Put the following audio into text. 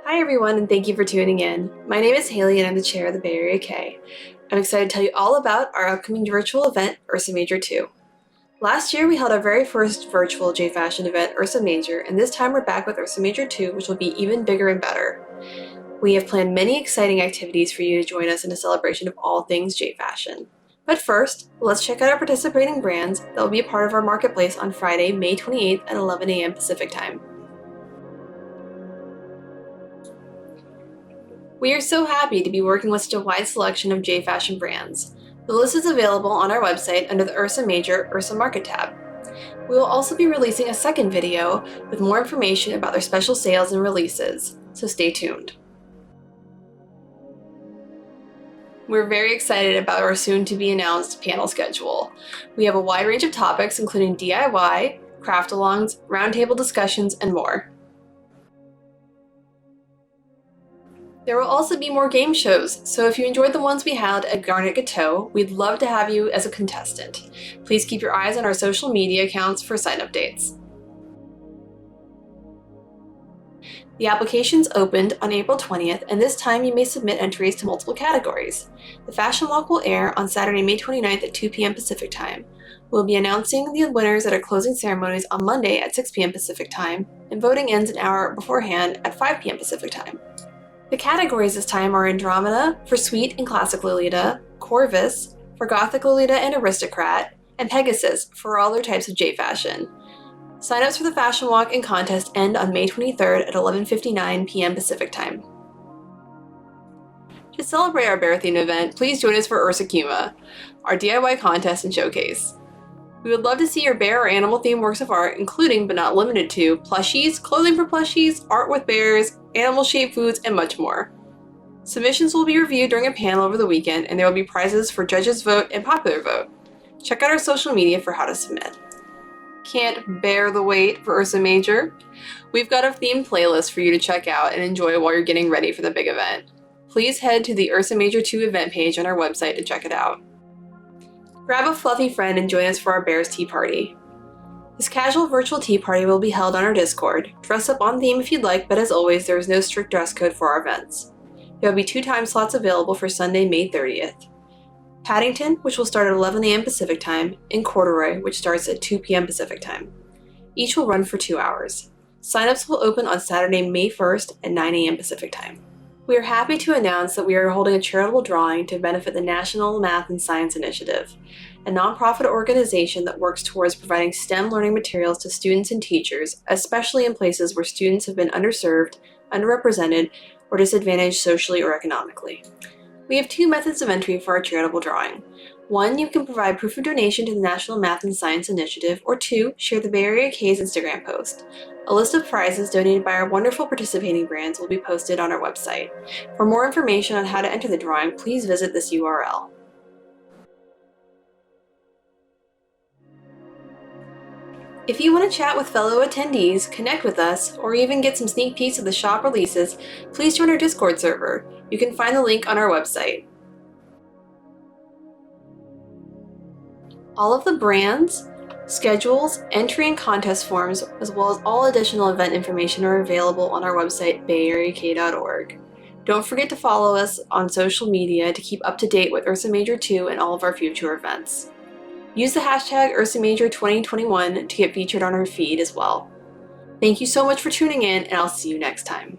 Hi everyone, and thank you for tuning in. My name is Haley and I'm the chair of the Bay Area K. I'm excited to tell you all about our upcoming virtual event, Ursa Major 2. Last year we held our very first virtual J-Fashion event, Ursa Major, and this time we're back with Ursa Major 2, which will be even bigger and better. We have planned many exciting activities for you to join us in a celebration of all things J-Fashion. But first, let's check out our participating brands that will be a part of our marketplace on Friday, May 28th at 11 a.m. Pacific Time. We are so happy to be working with such a wide selection of J-Fashion brands. The list is available on our website under the Ursa Major Ursa Market tab. We will also be releasing a second video with more information about their special sales and releases, so stay tuned. We're very excited about our soon-to-be-announced panel schedule. We have a wide range of topics including DIY, craft-alongs, roundtable discussions, and more. There will also be more game shows, so if you enjoyed the ones we held at Garnet Gateau, we'd love to have you as a contestant. Please keep your eyes on our social media accounts for sign updates. The applications opened on April 20th, and this time you may submit entries to multiple categories. The Fashion Walk will air on Saturday, May 29th at 2 p.m. Pacific Time. We'll be announcing the winners at our closing ceremonies on Monday at 6 p.m. Pacific Time, and voting ends an hour beforehand at 5 p.m. Pacific Time. The categories this time are Andromeda for Sweet and Classic Lolita, Corvus for Gothic Lolita and Aristocrat, and Pegasus for all their types of J-Fashion. Sign-ups for the Fashion Walk and contest end on May 23rd at 11:59 p.m. Pacific Time. To celebrate our bear-themed event, please join us for Ursa Kuma, our DIY contest and showcase. We would love to see your bear or animal-themed works of art, including but not limited to plushies, clothing for plushies, art with bears, animal-shaped foods, and much more. Submissions will be reviewed during a panel over the weekend, and there will be prizes for judges' vote and popular vote. Check out our social media for how to submit. Can't bear the wait for Ursa Major? We've got a themed playlist for you to check out and enjoy while you're getting ready for the big event. Please head to the Ursa Major 2 event page on our website to check it out. Grab a fluffy friend and join us for our Bears Tea Party. This casual virtual tea party will be held on our Discord. Dress up on theme if you'd like, but as always, there is no strict dress code for our events. There will be 2 time slots available for Sunday, May 30th. Paddington, which will start at 11 a.m. Pacific Time, and Corduroy, which starts at 2 p.m. Pacific Time. Each will run for 2 hours. Sign-ups will open on Saturday, May 1st at 9 a.m. Pacific Time. We are happy to announce that we are holding a charitable drawing to benefit the National Math and Science Initiative, a nonprofit organization that works towards providing STEM learning materials to students and teachers, especially in places where students have been underserved, underrepresented, or disadvantaged socially or economically. We have 2 methods of entry for our charitable drawing. 1, you can provide proof of donation to the National Math and Science Initiative, or 2, share the Bay Area K's Instagram post. A list of prizes donated by our wonderful participating brands will be posted on our website. For more information on how to enter the drawing, please visit this URL. If you want to chat with fellow attendees, connect with us, or even get some sneak peeks of the shop releases, please join our Discord server. You can find the link on our website. All of the brands, schedules, entry and contest forms, as well as all additional event information are available on our website, bayarea.org. Don't forget to follow us on social media to keep up to date with Ursa Major 2 and all of our future events. Use the hashtag Ursa Major 2021 to get featured on our feed as well. Thank you so much for tuning in, and I'll see you next time.